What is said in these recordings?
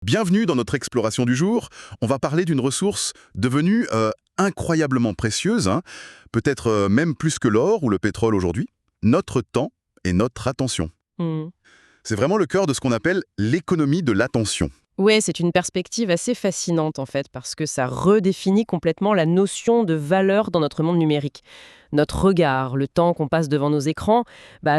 Bienvenue dans notre exploration du jour. On va parler d'une ressource devenue incroyablement précieuse, hein, peut-être même plus que l'or ou le pétrole aujourd'hui, notre temps et notre attention. Hmm. C'est vraiment le cœur de ce qu'on appelle l'économie de l'attention. Ouais, c'est une perspective assez fascinante en fait, parce que ça redéfinit complètement la notion de valeur dans notre monde numérique. Notre regard, le temps qu'on passe devant nos écrans,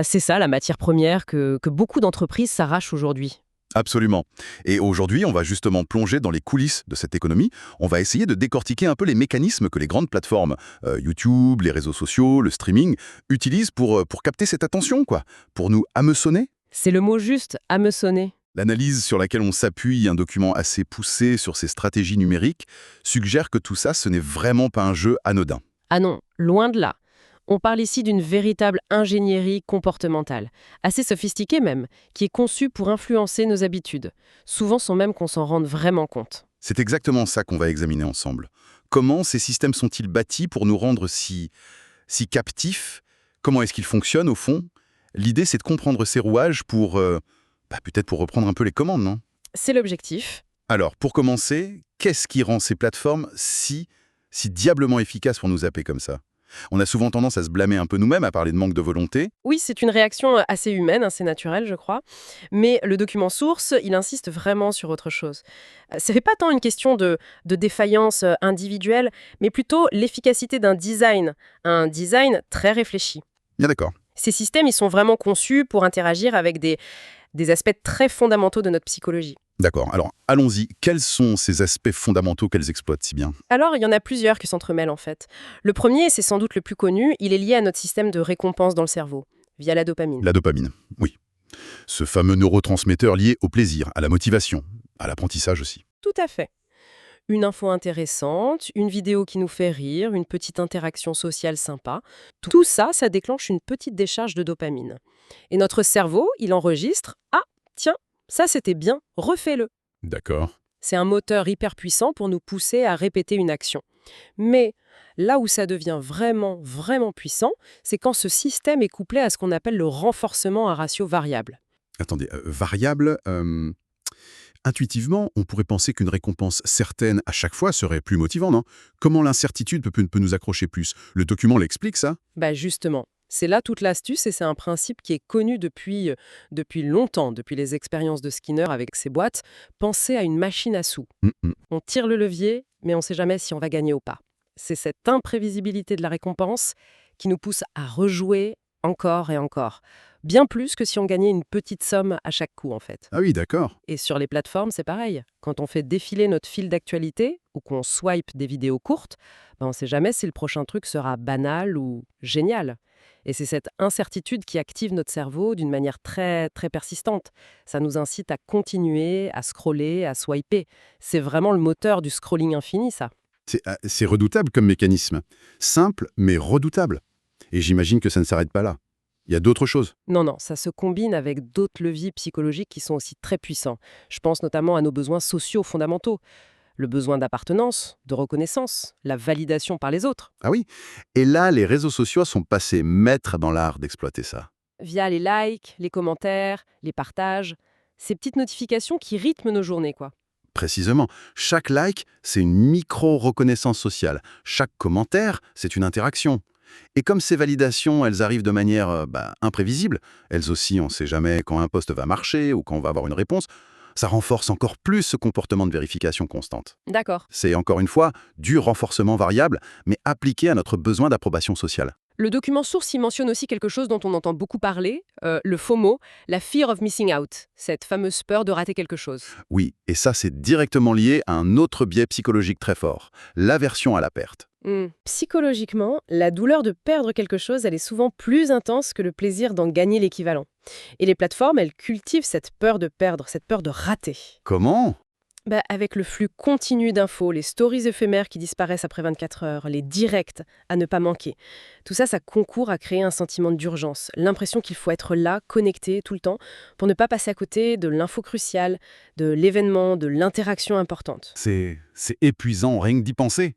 c'est ça la matière première que beaucoup d'entreprises s'arrachent aujourd'hui. Absolument. Et aujourd'hui, on va justement plonger dans les coulisses de cette économie. On va essayer de décortiquer un peu les mécanismes que les grandes plateformes, YouTube, les réseaux sociaux, le streaming, utilisent pour capter cette attention, quoi, pour nous hameçonner. C'est le mot juste, hameçonner. L'analyse sur laquelle on s'appuie, un document assez poussé sur ces stratégies numériques, suggère que tout ça, ce n'est vraiment pas un jeu anodin. Ah non, loin de là. On parle ici d'une véritable ingénierie comportementale, assez sophistiquée même, qui est conçue pour influencer nos habitudes, souvent sans même qu'on s'en rende vraiment compte. C'est exactement ça qu'on va examiner ensemble. Comment ces systèmes sont-ils bâtis pour nous rendre si captifs? Comment est-ce qu'ils fonctionnent au fond? L'idée, c'est de comprendre ces rouages pour, peut-être pour reprendre un peu les commandes, non? C'est l'objectif. Alors, pour commencer, qu'est-ce qui rend ces plateformes si diablement efficaces pour nous zapper comme ça? On a souvent tendance à se blâmer un peu nous-mêmes, à parler de manque de volonté. Oui, c'est une réaction assez humaine, c'est naturel, je crois. Mais le document source, il insiste vraiment sur autre chose. Ce n'est pas tant une question de défaillance individuelle, mais plutôt l'efficacité d'un design, un design très réfléchi. Bien d'accord. Ces systèmes, ils sont vraiment conçus pour interagir avec des aspects très fondamentaux de notre psychologie. D'accord. Alors, allons-y. Quels sont ces aspects fondamentaux qu'elles exploitent si bien? Alors, il y en a plusieurs qui s'entremêlent en fait. Le premier, c'est sans doute le plus connu, il est lié à notre système de récompense dans le cerveau, via la dopamine. La dopamine, oui. Ce fameux neurotransmetteur lié au plaisir, à la motivation, à l'apprentissage aussi. Tout à fait. Une info intéressante, une vidéo qui nous fait rire, une petite interaction sociale sympa. Tout ça, ça déclenche une petite décharge de dopamine. Et notre cerveau, il enregistre « Ah, tiens, ça c'était bien, refais-le ». D'accord. C'est un moteur hyper puissant pour nous pousser à répéter une action. Mais là où ça devient vraiment, vraiment puissant, c'est quand ce système est couplé à ce qu'on appelle le renforcement à ratio variable. Attendez, variable, intuitivement, on pourrait penser qu'une récompense certaine à chaque fois serait plus motivant, non? Comment l'incertitude peut nous accrocher plus? Le document l'explique, ça? Justement, c'est là toute l'astuce et c'est un principe qui est connu depuis longtemps, depuis les expériences de Skinner avec ses boîtes. Pensez à une machine à sous. Mm, mm. On tire le levier, mais on ne sait jamais si on va gagner ou pas. C'est cette imprévisibilité de la récompense qui nous pousse à rejouer encore et encore. Bien plus que si on gagnait une petite somme à chaque coup, en fait. Ah oui, d'accord. Et sur les plateformes, c'est pareil. Quand on fait défiler notre fil d'actualité ou qu'on swipe des vidéos courtes, on ne sait jamais si le prochain truc sera banal ou génial. Et c'est cette incertitude qui active notre cerveau d'une manière très, très persistante. Ça nous incite à continuer, à scroller, à swiper. C'est vraiment le moteur du scrolling infini, ça. C'est redoutable comme mécanisme. Simple, mais redoutable. Et j'imagine que ça ne s'arrête pas là. Il y a d'autres choses. Non, non, ça se combine avec d'autres leviers psychologiques qui sont aussi très puissants. Je pense notamment à nos besoins sociaux fondamentaux. Le besoin d'appartenance, de reconnaissance, la validation par les autres. Ah oui. Et là, les réseaux sociaux sont passés maîtres dans l'art d'exploiter ça. Via les likes, les commentaires, les partages, ces petites notifications qui rythment nos journées, quoi. Précisément, chaque like, c'est une micro-reconnaissance sociale. Chaque commentaire, c'est une interaction. Et comme ces validations, elles arrivent de manière imprévisible, elles aussi, on ne sait jamais quand un post va marcher ou quand on va avoir une réponse, ça renforce encore plus ce comportement de vérification constante. D'accord. C'est encore une fois du renforcement variable, mais appliqué à notre besoin d'approbation sociale. Le document source y mentionne aussi quelque chose dont on entend beaucoup parler, le FOMO, la fear of missing out, cette fameuse peur de rater quelque chose. Oui, et ça c'est directement lié à un autre biais psychologique très fort, l'aversion à la perte. Psychologiquement, la douleur de perdre quelque chose, elle est souvent plus intense que le plaisir d'en gagner l'équivalent. Et les plateformes, elles cultivent cette peur de perdre, cette peur de rater. Comment? Avec le flux continu d'infos, les stories éphémères qui disparaissent après 24 heures, les directs à ne pas manquer. Tout ça, ça concourt à créer un sentiment d'urgence, l'impression qu'il faut être là, connecté tout le temps, pour ne pas passer à côté de l'info cruciale, de l'événement, de l'interaction importante. C'est épuisant rien que d'y penser.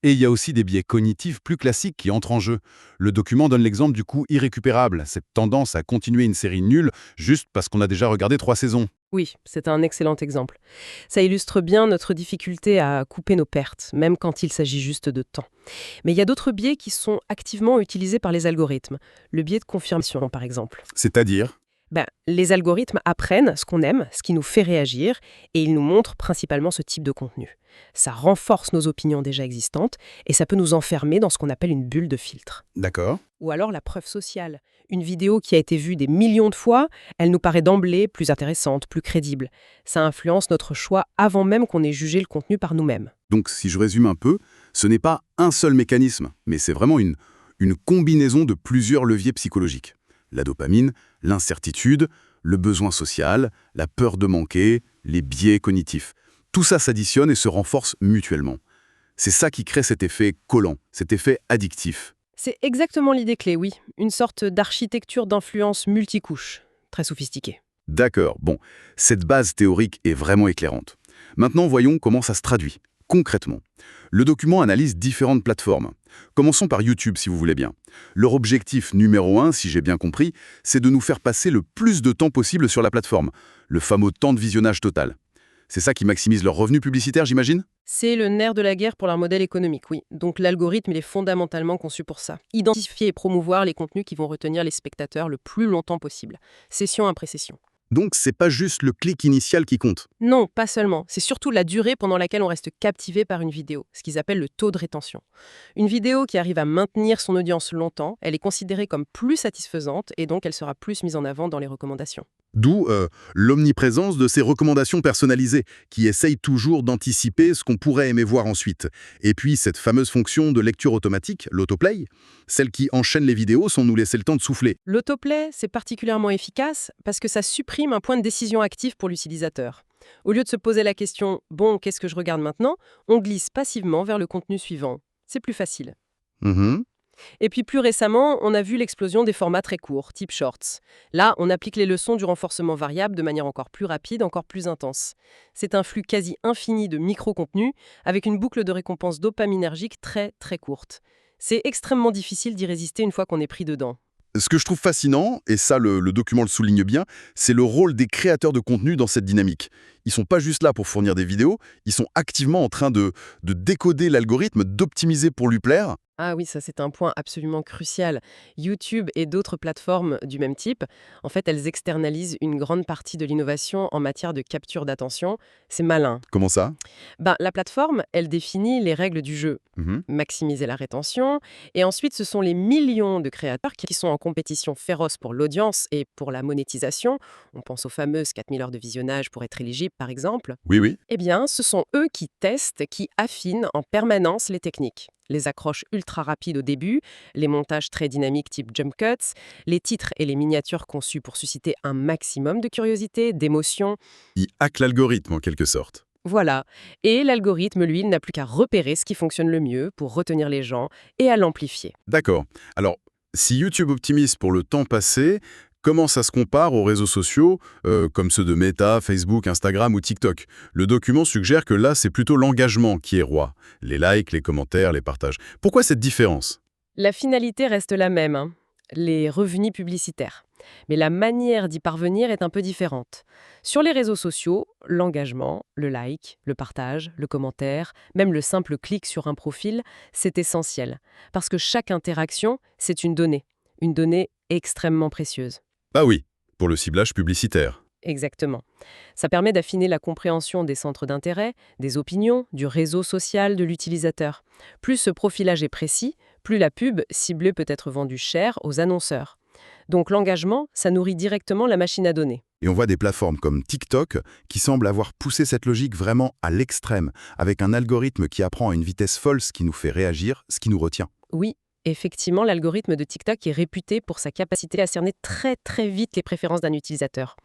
Et il y a aussi des biais cognitifs plus classiques qui entrent en jeu. Le document donne l'exemple du coup irrécupérable, cette tendance à continuer une série nulle juste parce qu'on a déjà regardé 3 saisons. Oui, c'est un excellent exemple. Ça illustre bien notre difficulté à couper nos pertes, même quand il s'agit juste de temps. Mais il y a d'autres biais qui sont activement utilisés par les algorithmes. Le biais de confirmation, par exemple. C'est-à-dire? Les algorithmes apprennent ce qu'on aime, ce qui nous fait réagir, et ils nous montrent principalement ce type de contenu. Ça renforce nos opinions déjà existantes, et ça peut nous enfermer dans ce qu'on appelle une bulle de filtre. D'accord. Ou alors la preuve sociale. Une vidéo qui a été vue des millions de fois, elle nous paraît d'emblée plus intéressante, plus crédible. Ça influence notre choix avant même qu'on ait jugé le contenu par nous-mêmes. Donc si je résume un peu, ce n'est pas un seul mécanisme, mais c'est vraiment une combinaison de plusieurs leviers psychologiques. La dopamine, l'incertitude, le besoin social, la peur de manquer, les biais cognitifs. Tout ça s'additionne et se renforce mutuellement. C'est ça qui crée cet effet collant, cet effet addictif. C'est exactement l'idée clé, oui. Une sorte d'architecture d'influence multicouche, très sophistiquée. D'accord, bon, cette base théorique est vraiment éclairante. Maintenant, voyons comment ça se traduit, concrètement. Le document analyse différentes plateformes. Commençons par YouTube, si vous voulez bien. Leur objectif numéro 1, si j'ai bien compris, c'est de nous faire passer le plus de temps possible sur la plateforme, le fameux temps de visionnage total. C'est ça qui maximise leurs revenus publicitaires, j'imagine? C'est le nerf de la guerre pour leur modèle économique, oui. Donc l'algorithme, il est fondamentalement conçu pour ça. Identifier et promouvoir les contenus qui vont retenir les spectateurs le plus longtemps possible, session après session. Donc, c'est pas juste le clic initial qui compte. Non, pas seulement. C'est surtout la durée pendant laquelle on reste captivé par une vidéo, ce qu'ils appellent le taux de rétention. Une vidéo qui arrive à maintenir son audience longtemps, elle est considérée comme plus satisfaisante et donc elle sera plus mise en avant dans les recommandations. D'où l'omniprésence de ces recommandations personnalisées, qui essayent toujours d'anticiper ce qu'on pourrait aimer voir ensuite. Et puis cette fameuse fonction de lecture automatique, l'autoplay, celle qui enchaîne les vidéos sans nous laisser le temps de souffler. L'autoplay, c'est particulièrement efficace parce que ça supprime un point de décision actif pour l'utilisateur. Au lieu de se poser la question « Bon, qu'est-ce que je regarde maintenant ?», on glisse passivement vers le contenu suivant. C'est plus facile. Mhm. Et puis plus récemment, on a vu l'explosion des formats très courts, type shorts. Là, on applique les leçons du renforcement variable de manière encore plus rapide, encore plus intense. C'est un flux quasi infini de micro-contenus avec une boucle de récompense dopaminergique très très courte. C'est extrêmement difficile d'y résister une fois qu'on est pris dedans. Ce que je trouve fascinant, et ça le document le souligne bien, c'est le rôle des créateurs de contenu dans cette dynamique. Ils sont pas juste là pour fournir des vidéos, ils sont activement en train de décoder l'algorithme, d'optimiser pour lui plaire. Ah oui, ça c'est un point absolument crucial. YouTube et d'autres plateformes du même type, en fait, elles externalisent une grande partie de l'innovation en matière de capture d'attention. C'est malin. Comment ça? La plateforme, elle définit les règles du jeu, Mhm. maximiser la rétention, et ensuite ce sont les millions de créateurs qui sont en compétition féroce pour l'audience et pour la monétisation. On pense aux fameuses 4000 heures de visionnage pour être éligible, par exemple. Oui, oui. Eh bien, ce sont eux qui testent, qui affinent en permanence les techniques. Les accroches ultra rapides au début, les montages très dynamiques type jump cuts, les titres et les miniatures conçus pour susciter un maximum de curiosité, d'émotion. Ils hackent l'algorithme en quelque sorte. Voilà. Et l'algorithme, lui, il n'a plus qu'à repérer ce qui fonctionne le mieux pour retenir les gens et à l'amplifier. D'accord. Alors, si YouTube optimise pour le temps passé, comment ça se compare aux réseaux sociaux comme ceux de Meta, Facebook, Instagram ou TikTok? Le document suggère que là, c'est plutôt l'engagement qui est roi. Les likes, les commentaires, les partages. Pourquoi cette différence? La finalité reste la même, hein, les revenus publicitaires. Mais la manière d'y parvenir est un peu différente. Sur les réseaux sociaux, l'engagement, le like, le partage, le commentaire, même le simple clic sur un profil, c'est essentiel. Parce que chaque interaction, c'est une donnée extrêmement précieuse. Ah oui, pour le ciblage publicitaire. Exactement. Ça permet d'affiner la compréhension des centres d'intérêt, des opinions, du réseau social de l'utilisateur. Plus ce profilage est précis, plus la pub ciblée peut être vendue cher aux annonceurs. Donc l'engagement, ça nourrit directement la machine à données. Et on voit des plateformes comme TikTok qui semblent avoir poussé cette logique vraiment à l'extrême, avec un algorithme qui apprend à une vitesse folle ce qui nous fait réagir, ce qui nous retient. Oui, effectivement, l'algorithme de TikTok est réputé pour sa capacité à cerner très très vite les préférences d'un utilisateur.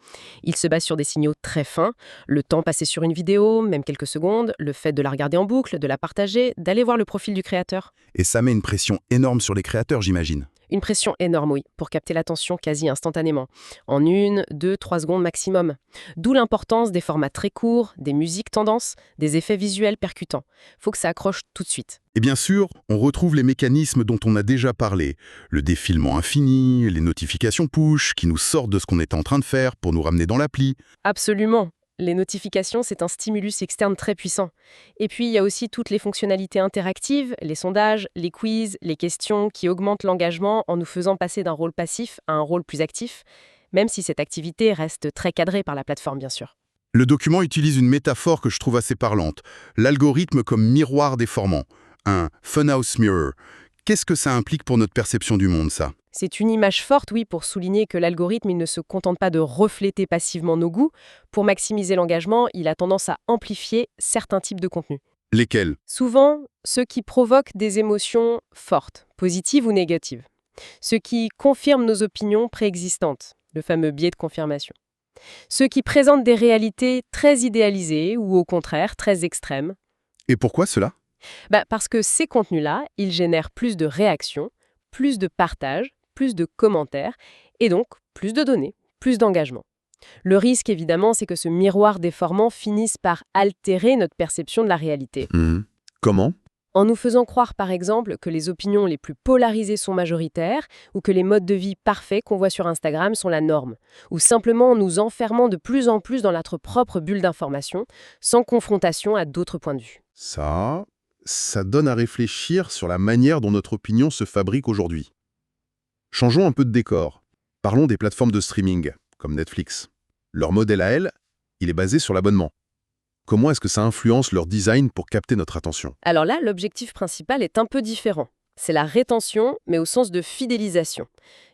Il se base sur des signaux très fins, le temps passé sur une vidéo, même quelques secondes, le fait de la regarder en boucle, de la partager, d'aller voir le profil du créateur. Et ça met une pression énorme sur les créateurs, j'imagine. Une pression énorme, oui, pour capter l'attention quasi instantanément, en 1, 2, 3 secondes maximum. D'où l'importance des formats très courts, des musiques tendances, des effets visuels percutants. Faut que ça accroche tout de suite. Et bien sûr, on retrouve les mécanismes dont on a déjà parlé. Le défilement infini, les notifications push qui nous sortent de ce qu'on est en train de faire pour nous ramener dans l'appli. Absolument. Les notifications, c'est un stimulus externe très puissant. Et puis, il y a aussi toutes les fonctionnalités interactives, les sondages, les quiz, les questions qui augmentent l'engagement en nous faisant passer d'un rôle passif à un rôle plus actif, même si cette activité reste très cadrée par la plateforme, bien sûr. Le document utilise une métaphore que je trouve assez parlante. L'algorithme comme miroir déformant. Un funhouse mirror. Qu'est-ce que ça implique pour notre perception du monde, ça? C'est une image forte, oui, pour souligner que l'algorithme il ne se contente pas de refléter passivement nos goûts. Pour maximiser l'engagement, il a tendance à amplifier certains types de contenus. Lesquels? Souvent, ceux qui provoquent des émotions fortes, positives ou négatives. Ceux qui confirment nos opinions préexistantes, le fameux biais de confirmation. Ceux qui présentent des réalités très idéalisées ou au contraire très extrêmes. Et pourquoi cela? Parce que ces contenus-là, ils génèrent plus de réactions, plus de partages, plus de commentaires, et donc plus de données, plus d'engagement. Le risque, évidemment, c'est que ce miroir déformant finisse par altérer notre perception de la réalité. Comment? En nous faisant croire, par exemple, que les opinions les plus polarisées sont majoritaires, ou que les modes de vie parfaits qu'on voit sur Instagram sont la norme, ou simplement en nous enfermant de plus en plus dans notre propre bulle d'information, sans confrontation à d'autres points de vue. Ça donne à réfléchir sur la manière dont notre opinion se fabrique aujourd'hui. Changeons un peu de décor. Parlons des plateformes de streaming, comme Netflix. Leur modèle à elles, il est basé sur l'abonnement. Comment est-ce que ça influence leur design pour capter notre attention? Alors là, l'objectif principal est un peu différent. C'est la rétention, mais au sens de fidélisation.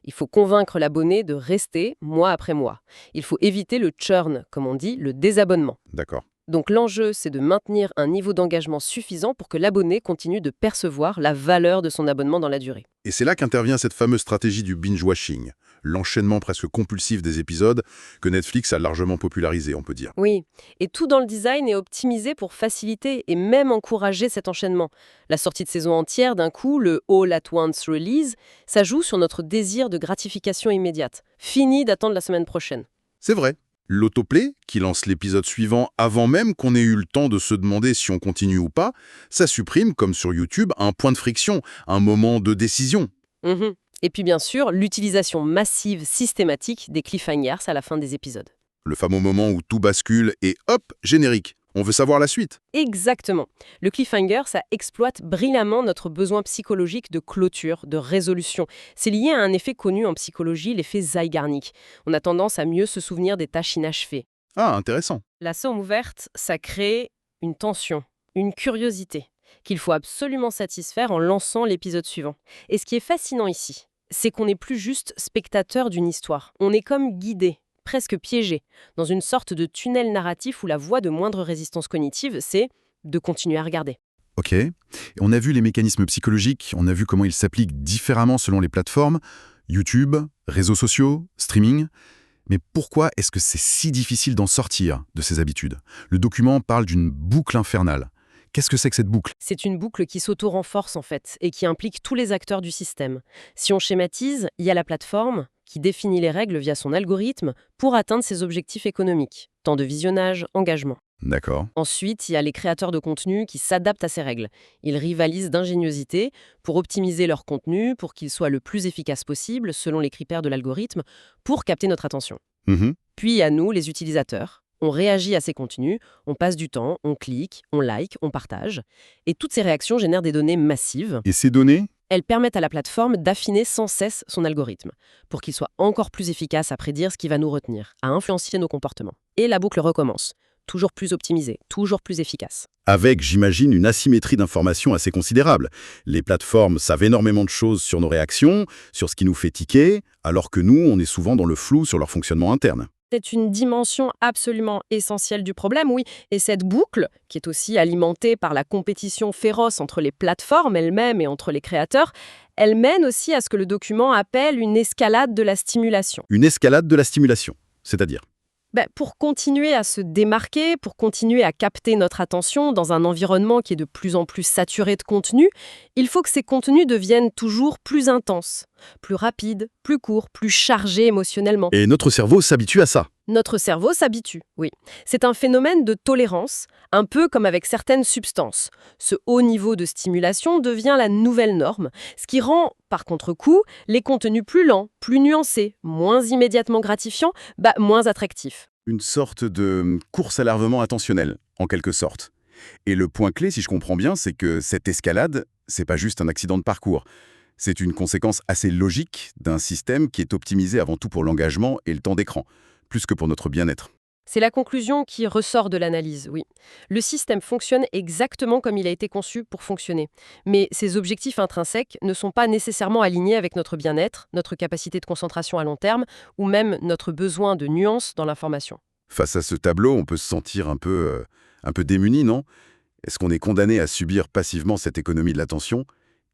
Il faut convaincre l'abonné de rester mois après mois. Il faut éviter le churn, comme on dit, le désabonnement. D'accord. Donc l'enjeu, c'est de maintenir un niveau d'engagement suffisant pour que l'abonné continue de percevoir la valeur de son abonnement dans la durée. Et c'est là qu'intervient cette fameuse stratégie du binge-watching, l'enchaînement presque compulsif des épisodes que Netflix a largement popularisé, on peut dire. Oui, et tout dans le design est optimisé pour faciliter et même encourager cet enchaînement. La sortie de saison entière d'un coup, le All at Once Release, ça joue sur notre désir de gratification immédiate. Fini d'attendre la semaine prochaine. C'est vrai. L'autoplay, qui lance l'épisode suivant avant même qu'on ait eu le temps de se demander si on continue ou pas, ça supprime, comme sur YouTube, un point de friction, un moment de décision. Mhm. Et puis bien sûr, l'utilisation massive, systématique des cliffhangers à la fin des épisodes. Le fameux moment où tout bascule et hop, générique. On veut savoir la suite. Exactement. Le cliffhanger, ça exploite brillamment notre besoin psychologique de clôture, de résolution. C'est lié à un effet connu en psychologie, l'effet Zeigarnik. On a tendance à mieux se souvenir des tâches inachevées. Ah, intéressant. La somme ouverte, ça crée une tension, une curiosité, qu'il faut absolument satisfaire en lançant l'épisode suivant. Et ce qui est fascinant ici, c'est qu'on n'est plus juste spectateur d'une histoire. On est comme guidé, presque piégé, dans une sorte de tunnel narratif où la voie de moindre résistance cognitive, c'est de continuer à regarder. Ok. On a vu les mécanismes psychologiques, on a vu comment ils s'appliquent différemment selon les plateformes, YouTube, réseaux sociaux, streaming. Mais pourquoi est-ce que c'est si difficile d'en sortir de ces habitudes? Le document parle d'une boucle infernale. Qu'est-ce que c'est que cette boucle? C'est une boucle qui s'auto-renforce en fait, et qui implique tous les acteurs du système. Si on schématise, il y a la plateforme, qui définit les règles via son algorithme pour atteindre ses objectifs économiques. Temps de visionnage, engagement. D'accord. Ensuite, il y a les créateurs de contenu qui s'adaptent à ces règles. Ils rivalisent d'ingéniosité pour optimiser leur contenu, pour qu'il soit le plus efficace possible, selon les critères de l'algorithme, pour capter notre attention. Puis à nous, les utilisateurs. On réagit à ces contenus, on passe du temps, on clique, on like, on partage. Et toutes ces réactions génèrent des données massives. Et ces données? Elles permettent à la plateforme d'affiner sans cesse son algorithme, pour qu'il soit encore plus efficace à prédire ce qui va nous retenir, à influencer nos comportements. Et la boucle recommence. Toujours plus optimisé, toujours plus efficace. Avec, j'imagine, une asymétrie d'informations assez considérable. Les plateformes savent énormément de choses sur nos réactions, sur ce qui nous fait tiquer, alors que nous, on est souvent dans le flou sur leur fonctionnement interne. C'est une dimension absolument essentielle du problème, oui. Et cette boucle, qui est aussi alimentée par la compétition féroce entre les plateformes elles-mêmes et entre les créateurs, elle mène aussi à ce que le document appelle une escalade de la stimulation. Une escalade de la stimulation, c'est-à-dire? Pour continuer à se démarquer, pour continuer à capter notre attention dans un environnement qui est de plus en plus saturé de contenu, il faut que ces contenus deviennent toujours plus intenses, plus rapides, plus courts, plus chargés émotionnellement. Et notre cerveau s'habitue à ça. Notre cerveau s'habitue, oui. C'est un phénomène de tolérance, un peu comme avec certaines substances. Ce haut niveau de stimulation devient la nouvelle norme, ce qui rend, par contre-coup, les contenus plus lents, plus nuancés, moins immédiatement gratifiants, moins attractifs. Une sorte de course à larvement attentionnelle, en quelque sorte. Et le point clé, si je comprends bien, c'est que cette escalade, c'est pas juste un accident de parcours. C'est une conséquence assez logique d'un système qui est optimisé avant tout pour l'engagement et le temps d'écran, plus que pour notre bien-être. C'est la conclusion qui ressort de l'analyse, oui. Le système fonctionne exactement comme il a été conçu pour fonctionner. Mais ses objectifs intrinsèques ne sont pas nécessairement alignés avec notre bien-être, notre capacité de concentration à long terme, ou même notre besoin de nuances dans l'information. Face à ce tableau, on peut se sentir un peu démuni, non? Est-ce qu'on est condamné à subir passivement cette économie de l'attention?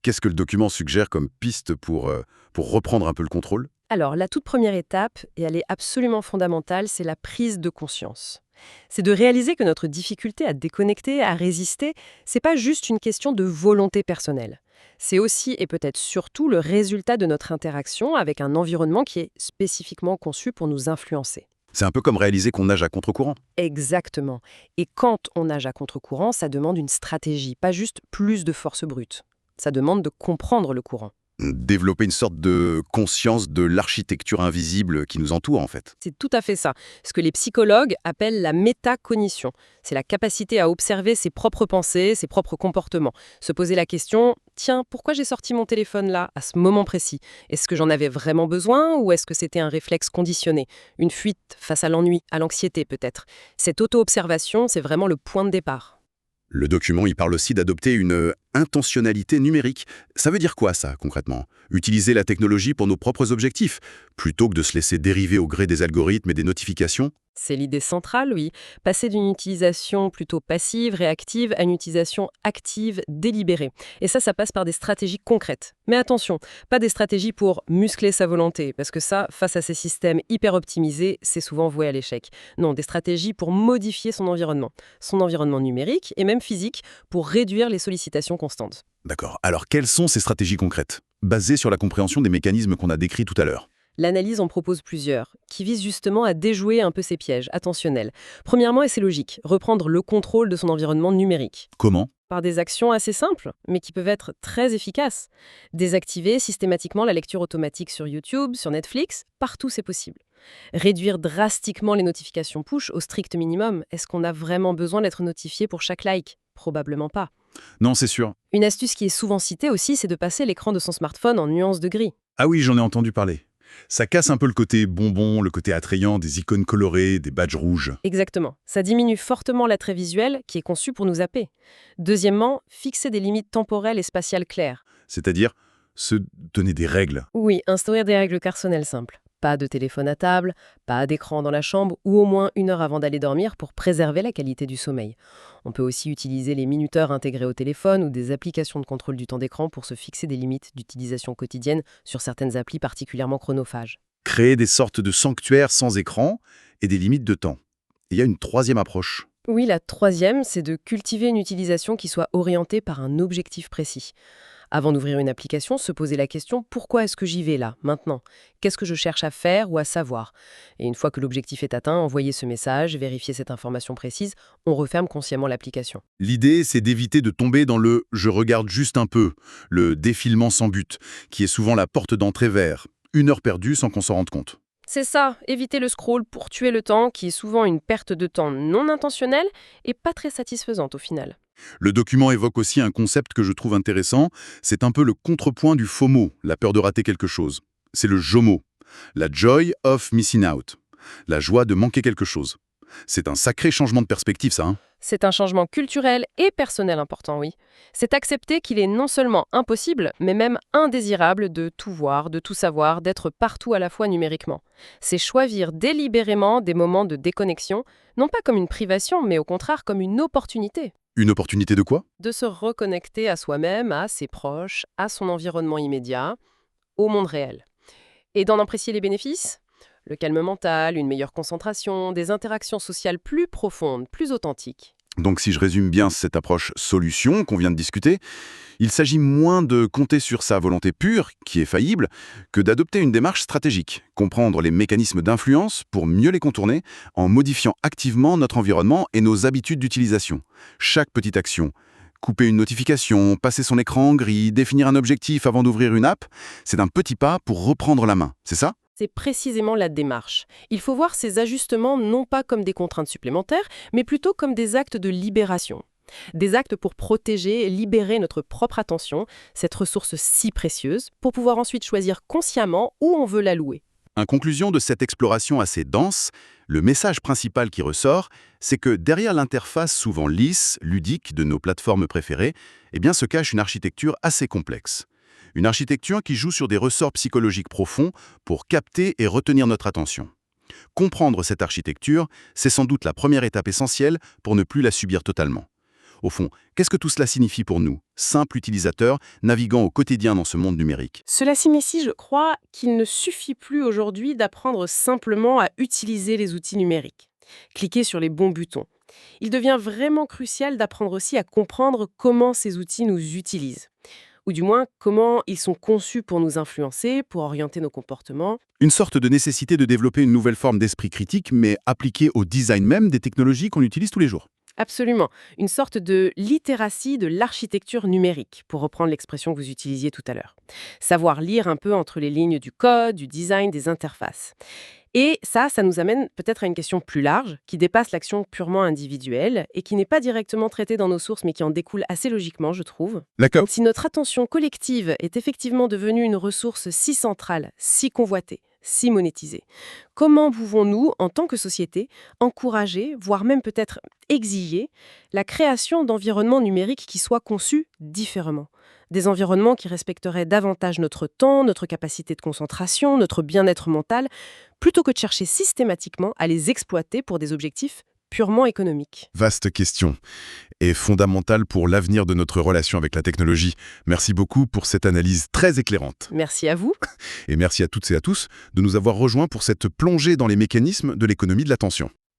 Qu'est-ce que le document suggère comme piste pour reprendre un peu le contrôle? Alors, la toute première étape, et elle est absolument fondamentale, c'est la prise de conscience. C'est de réaliser que notre difficulté à déconnecter, à résister, c'est pas juste une question de volonté personnelle. C'est aussi et peut-être surtout le résultat de notre interaction avec un environnement qui est spécifiquement conçu pour nous influencer. C'est un peu comme réaliser qu'on nage à contre-courant. Exactement. Et quand on nage à contre-courant, ça demande une stratégie, pas juste plus de force brute. Ça demande de comprendre le courant. Développer une sorte de conscience de l'architecture invisible qui nous entoure, en fait. C'est tout à fait ça. Ce que les psychologues appellent la métacognition. C'est la capacité à observer ses propres pensées, ses propres comportements. Se poser la question, tiens, pourquoi j'ai sorti mon téléphone là, à ce moment précis? Est-ce que j'en avais vraiment besoin ou est-ce que c'était un réflexe conditionné? Une fuite face à l'ennui, à l'anxiété peut-être. Cette auto-observation, c'est vraiment le point de départ. Le document, il parle aussi d'adopter une intentionnalité numérique. Ça veut dire quoi, ça, concrètement? Utiliser la technologie pour nos propres objectifs, plutôt que de se laisser dériver au gré des algorithmes et des notifications? C'est l'idée centrale, oui. Passer d'une utilisation plutôt passive, réactive, à une utilisation active, délibérée. Et ça passe par des stratégies concrètes. Mais attention, pas des stratégies pour muscler sa volonté, parce que ça, face à ces systèmes hyper optimisés, c'est souvent voué à l'échec. Non, des stratégies pour modifier son environnement numérique et même physique, pour réduire les sollicitations constantes. D'accord. Alors, quelles sont ces stratégies concrètes, basées sur la compréhension des mécanismes qu'on a décrits tout à l'heure? L'analyse en propose plusieurs, qui visent justement à déjouer un peu ces pièges attentionnels. Premièrement, et c'est logique, reprendre le contrôle de son environnement numérique. Comment? Par des actions assez simples, mais qui peuvent être très efficaces. Désactiver systématiquement la lecture automatique sur YouTube, sur Netflix, partout c'est possible. Réduire drastiquement les notifications push au strict minimum. Est-ce qu'on a vraiment besoin d'être notifié pour chaque like? Probablement pas. Non, c'est sûr. Une astuce qui est souvent citée aussi, c'est de passer l'écran de son smartphone en nuances de gris. Ah oui, j'en ai entendu parler. Ça casse un peu le côté bonbon, le côté attrayant des icônes colorées, des badges rouges. Exactement. Ça diminue fortement l'attrait visuel qui est conçu pour nous happer. Deuxièmement, fixer des limites temporelles et spatiales claires. C'est-à-dire se donner des règles. Oui, instaurer des règles personnelles simples. Pas de téléphone à table, pas d'écran dans la chambre ou au moins 1 heure avant d'aller dormir pour préserver la qualité du sommeil. On peut aussi utiliser les minuteurs intégrés au téléphone ou des applications de contrôle du temps d'écran pour se fixer des limites d'utilisation quotidienne sur certaines applis particulièrement chronophages. Créer des sortes de sanctuaires sans écran et des limites de temps. Et il y a une troisième approche. Oui, la troisième, c'est de cultiver une utilisation qui soit orientée par un objectif précis. Avant d'ouvrir une application, se poser la question « Pourquoi est-ce que j'y vais là, maintenant ? Qu'est-ce que je cherche à faire ou à savoir ?» Et une fois que l'objectif est atteint, envoyer ce message, vérifier cette information précise, on referme consciemment l'application. L'idée, c'est d'éviter de tomber dans le « je regarde juste un peu », le défilement sans but, qui est souvent la porte d'entrée vers 1 heure perdue sans qu'on s'en rende compte. C'est ça, éviter le scroll pour tuer le temps, qui est souvent une perte de temps non intentionnelle et pas très satisfaisante au final. Le document évoque aussi un concept que je trouve intéressant, c'est un peu le contrepoint du FOMO, la peur de rater quelque chose. C'est le JOMO, la Joy of Missing Out, la joie de manquer quelque chose. C'est un sacré changement de perspective, ça, hein? C'est un changement culturel et personnel important, oui. C'est accepter qu'il est non seulement impossible, mais même indésirable de tout voir, de tout savoir, d'être partout à la fois numériquement. C'est choisir délibérément des moments de déconnexion, non pas comme une privation, mais au contraire comme une opportunité. Une opportunité de quoi? De se reconnecter à soi-même, à ses proches, à son environnement immédiat, au monde réel. Et d'en apprécier les bénéfices? Le calme mental, une meilleure concentration, des interactions sociales plus profondes, plus authentiques. Donc si je résume bien cette approche solution qu'on vient de discuter, il s'agit moins de compter sur sa volonté pure, qui est faillible, que d'adopter une démarche stratégique, comprendre les mécanismes d'influence pour mieux les contourner en modifiant activement notre environnement et nos habitudes d'utilisation. Chaque petite action, couper une notification, passer son écran en gris, définir un objectif avant d'ouvrir une app, c'est un petit pas pour reprendre la main, c'est ça ? C'est précisément la démarche. Il faut voir ces ajustements non pas comme des contraintes supplémentaires, mais plutôt comme des actes de libération. Des actes pour protéger et libérer notre propre attention, cette ressource si précieuse, pour pouvoir ensuite choisir consciemment où on veut l'allouer. En conclusion de cette exploration assez dense, le message principal qui ressort, c'est que derrière l'interface souvent lisse, ludique de nos plateformes préférées, se cache une architecture assez complexe. Une architecture qui joue sur des ressorts psychologiques profonds pour capter et retenir notre attention. Comprendre cette architecture, c'est sans doute la première étape essentielle pour ne plus la subir totalement. Au fond, qu'est-ce que tout cela signifie pour nous, simples utilisateurs, naviguant au quotidien dans ce monde numérique ? Cela signifie, je crois, qu'il ne suffit plus aujourd'hui d'apprendre simplement à utiliser les outils numériques. Cliquer sur les bons boutons. Il devient vraiment crucial d'apprendre aussi à comprendre comment ces outils nous utilisent. Ou du moins, comment ils sont conçus pour nous influencer, pour orienter nos comportements. Une sorte de nécessité de développer une nouvelle forme d'esprit critique, mais appliquée au design même des technologies qu'on utilise tous les jours. Absolument. Une sorte de littératie de l'architecture numérique, pour reprendre l'expression que vous utilisiez tout à l'heure. Savoir lire un peu entre les lignes du code, du design, des interfaces. Et ça nous amène peut-être à une question plus large, qui dépasse l'action purement individuelle et qui n'est pas directement traitée dans nos sources, mais qui en découle assez logiquement, je trouve. D'accord. Si notre attention collective est effectivement devenue une ressource si centrale, si convoitée, si monétisée, comment pouvons-nous, en tant que société, encourager, voire même peut-être exiger, la création d'environnements numériques qui soient conçus différemment ? Des environnements qui respecteraient davantage notre temps, notre capacité de concentration, notre bien-être mental, plutôt que de chercher systématiquement à les exploiter pour des objectifs purement économiques. Vaste question, et fondamentale pour l'avenir de notre relation avec la technologie. Merci beaucoup pour cette analyse très éclairante. Merci à vous. Et merci à toutes et à tous de nous avoir rejoints pour cette plongée dans les mécanismes de l'économie de l'attention.